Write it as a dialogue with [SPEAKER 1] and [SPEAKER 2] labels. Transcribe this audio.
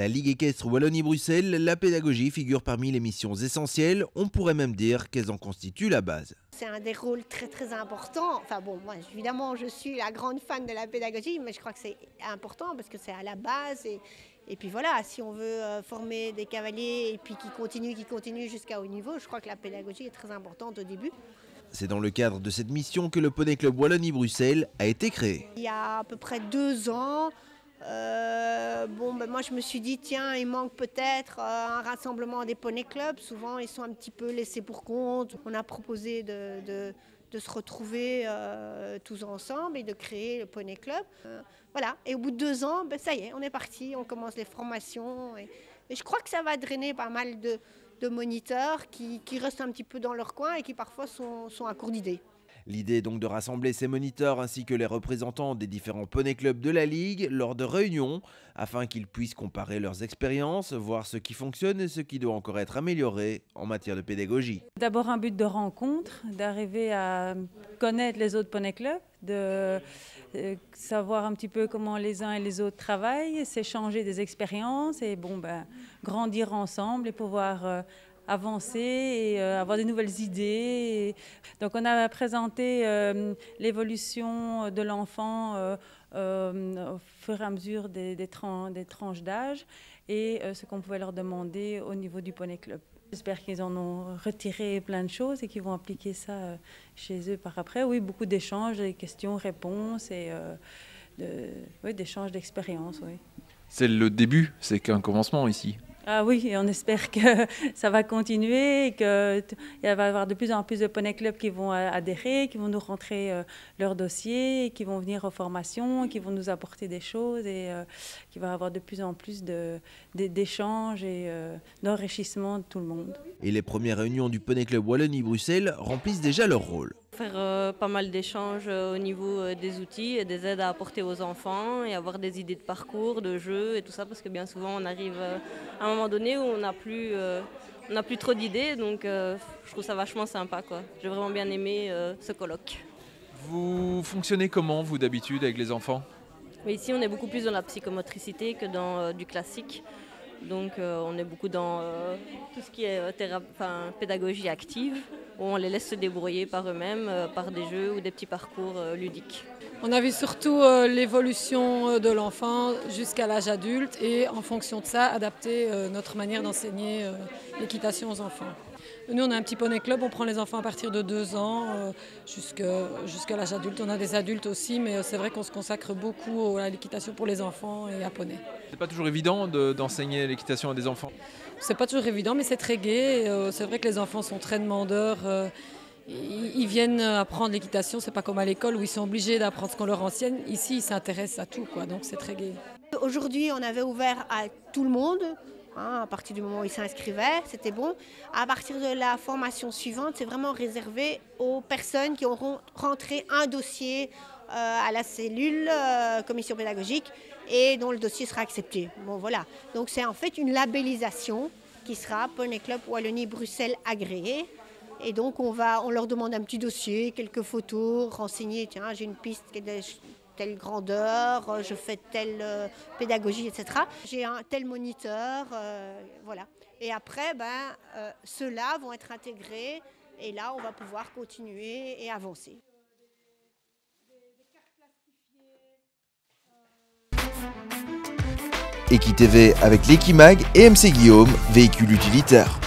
[SPEAKER 1] la Ligue équestre Wallonie-Bruxelles, la pédagogie figure parmi les missions essentielles. On pourrait même dire qu'elles en constituent la base.
[SPEAKER 2] C'est un des rôles très importants. Enfin bon, moi évidemment je suis la grande fan de la pédagogie, mais je crois que c'est important parce que c'est à la base. Et puis voilà, si on veut former des cavaliers et puis qui continuent jusqu'à haut niveau, je crois que la pédagogie est très importante au début.
[SPEAKER 1] C'est dans le cadre de cette mission que le Poney Club Wallonie-Bruxelles a été créé.
[SPEAKER 2] Il y a à peu près 2 ans, moi je me suis dit tiens, il manque peut-être un rassemblement des poney clubs. Souvent ils sont un petit peu laissés pour compte. On a proposé de se retrouver tous ensemble et de créer le poney club. Voilà. Et au bout de 2 ans, ça y est, on est parti, on commence les formations. Et je crois que ça va drainer pas mal de moniteurs qui restent un petit peu dans leur coin et qui parfois sont à court d'idées.
[SPEAKER 1] L'idée est donc de rassembler ces moniteurs ainsi que les représentants des différents poney clubs de la Ligue lors de réunions afin qu'ils puissent comparer leurs expériences, voir ce qui fonctionne et ce qui doit encore être amélioré en matière de pédagogie.
[SPEAKER 3] D'abord un but de rencontre, d'arriver à connaître les autres poney clubs, de savoir un petit peu comment les uns et les autres travaillent, s'échanger des expériences et grandir ensemble et pouvoir avancer et avoir de nouvelles idées. Donc on a présenté l'évolution de l'enfant au fur et à mesure des tranches d'âge et ce qu'on pouvait leur demander au niveau du poney club. J'espère qu'ils en ont retiré plein de choses et qu'ils vont appliquer ça chez eux par après. Oui, beaucoup d'échanges, des questions-réponses et d'échanges d'expériences. Oui.
[SPEAKER 4] C'est le début, c'est qu'un commencement ici.
[SPEAKER 3] Ah oui, et on espère que ça va continuer et qu'il va y avoir de plus en plus de poney clubs qui vont adhérer, qui vont nous rentrer leurs dossiers, qui vont venir aux formations, qui vont nous apporter des choses et qu'il va y avoir de plus en plus d'échanges et d'enrichissement de tout le monde.
[SPEAKER 1] Et les premières réunions du Poney Club Wallonie-Bruxelles remplissent déjà leur rôle.
[SPEAKER 5] Faire pas mal d'échanges au niveau des outils et des aides à apporter aux enfants et avoir des idées de parcours, de jeux et tout ça parce que bien souvent on arrive à un moment donné où on n'a plus trop d'idées donc je trouve ça vachement sympa, quoi. J'ai vraiment bien aimé ce colloque.
[SPEAKER 4] Vous fonctionnez comment vous d'habitude avec les enfants?
[SPEAKER 5] Mais ici on est beaucoup plus dans la psychomotricité que dans du classique. Donc on est beaucoup dans tout ce qui est pédagogie active, où on les laisse se débrouiller par eux-mêmes, par des jeux ou des petits parcours ludiques.
[SPEAKER 6] On a vu surtout l'évolution de l'enfant jusqu'à l'âge adulte et en fonction de ça, adapter notre manière d'enseigner l'équitation aux enfants. Nous, on a un petit poney club, on prend les enfants à partir de 2 ans jusqu'à l'âge adulte. On a des adultes aussi, mais c'est vrai qu'on se consacre beaucoup à l'équitation pour les enfants et à poney.
[SPEAKER 4] C'est pas toujours évident d'enseigner l'équitation à des enfants?
[SPEAKER 6] C'est pas toujours évident, mais c'est très gai. C'est vrai que les enfants sont très demandeurs. Ils viennent apprendre l'équitation, c'est pas comme à l'école où ils sont obligés d'apprendre ce qu'on leur enseigne. Ici, ils s'intéressent à tout, quoi, donc c'est très gai.
[SPEAKER 2] Aujourd'hui, on avait ouvert à tout le monde. À partir du moment où ils s'inscrivaient, c'était bon. À partir de la formation suivante, c'est vraiment réservé aux personnes qui auront rentré un dossier à la cellule commission pédagogique et dont le dossier sera accepté. Bon, voilà. Donc c'est en fait une labellisation qui sera Poney Club Wallonie-Bruxelles agréé. Et donc on leur demande un petit dossier, quelques photos, renseigner, tiens, j'ai une piste qui est telle grandeur, je fais telle pédagogie, etc. J'ai un tel moniteur, voilà. Et après, ceux-là vont être intégrés et là, on va pouvoir continuer et avancer.
[SPEAKER 1] EquiTV avec l'Equimag et MC Guillaume, véhicule utilitaire.